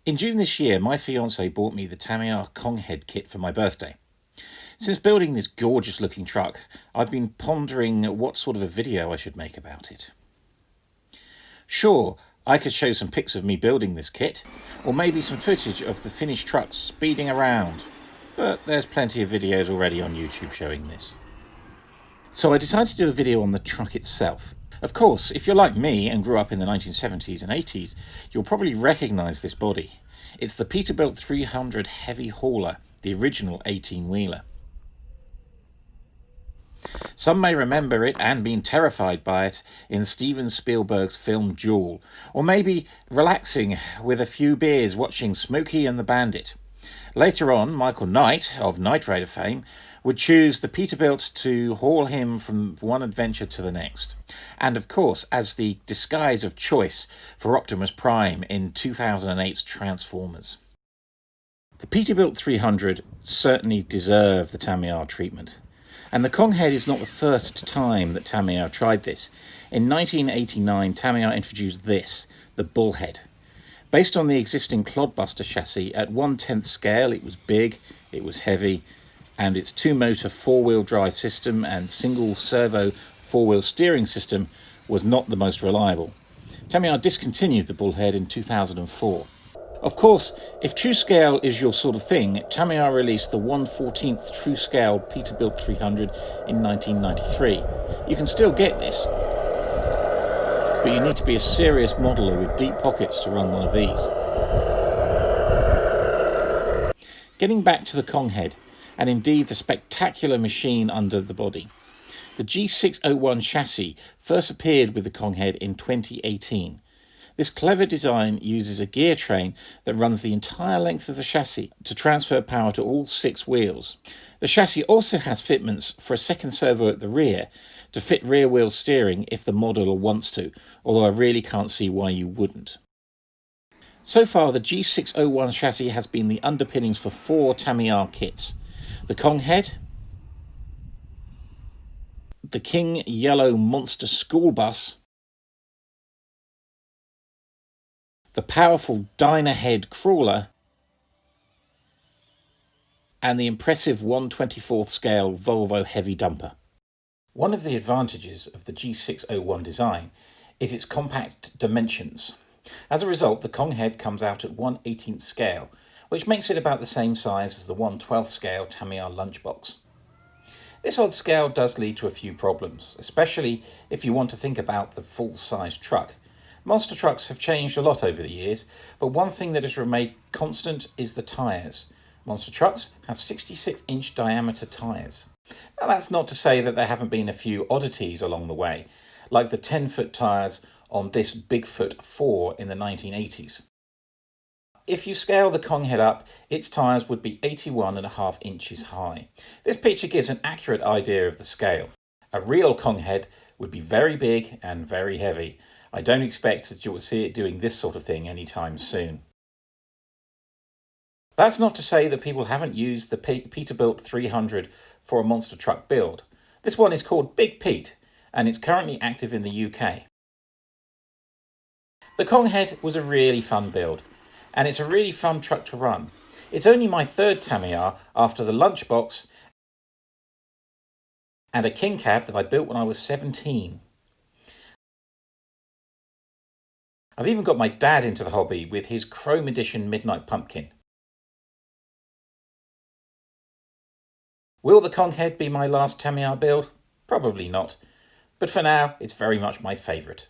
In June this year, my fiancée bought me the Tamiya Konghead kit for my birthday. Since building this gorgeous looking truck, I've been pondering what sort of a video I should make about it. Sure, I could show some pics of me building this kit, or maybe some footage of the finished truck speeding around, but there's plenty of videos already on YouTube showing this. So I decided to do a video on the truck itself. Of course, if you're like me and grew up in the 1970s and 80s, you'll probably recognise this body. It's the Peterbilt 300 heavy hauler, the original 18-wheeler. Some may remember it and been terrified by it in Steven Spielberg's film Duel, or maybe relaxing with a few beers watching Smokey and the Bandit. Later on, Michael Knight, of Knight Rider fame, would choose the Peterbilt to haul him from one adventure to the next. And of course, as the disguise of choice for Optimus Prime in 2008's Transformers. The Peterbilt 300 certainly deserved the Tamiya treatment. And the Konghead is not the first time that Tamiya tried this. In 1989, Tamiya introduced this, the Bullhead. Based on the existing Clodbuster chassis, at 1/10 scale it was big, it was heavy, and its two-motor four-wheel drive system and single-servo four-wheel steering system was not the most reliable. Tamiya discontinued the Bullhead in 2004. Of course, if true scale is your sort of thing, Tamiya released the 1/14th true scale Peterbilt 300 in 1993. You can still get this, but you need to be a serious modeler with deep pockets to run one of these. Getting back to the Konghead, and indeed the spectacular machine under the body. The G601 chassis first appeared with the Konghead in 2018. This clever design uses a gear train that runs the entire length of the chassis to transfer power to all 6 wheels. The chassis also has fitments for a second servo at the rear to fit rear wheel steering if the modeler wants to, although I really can't see why you wouldn't. So far, the G601 chassis has been the underpinnings for 4 Tamiya kits. The Konghead, the King Yellow Monster School Bus, the powerful Dynahead Crawler, and the impressive 1/24th scale Volvo Heavy Dumper. One of the advantages of the G601 design is its compact dimensions. As a result, the Konghead comes out at 1/18th scale, which makes it about the same size as the 1/12th scale Tamiya lunchbox. This odd scale does lead to a few problems, especially if you want to think about the full-size truck. Monster trucks have changed a lot over the years, but one thing that has remained constant is the tyres. Monster trucks have 66-inch diameter tyres. Now that's not to say that there haven't been a few oddities along the way, like the 10-foot tyres on this Bigfoot 4 in the 1980s. If you scale the Konghead up, its tyres would be 81.5 inches high. This picture gives an accurate idea of the scale. A real Konghead would be very big and very heavy. I don't expect that you will see it doing this sort of thing anytime soon. That's not to say that people haven't used the Peterbilt 300 for a monster truck build. This one is called Big Pete, and it's currently active in the UK. The Konghead was a really fun build, and it's a really fun truck to run. It's only my 3rd Tamiya after the Lunchbox and a King Cab that I built when I was 17. I've even got my dad into the hobby with his Chrome Edition Midnight Pumpkin. Will the Konghead be my last Tamiya build? Probably not, but for now it's very much my favourite.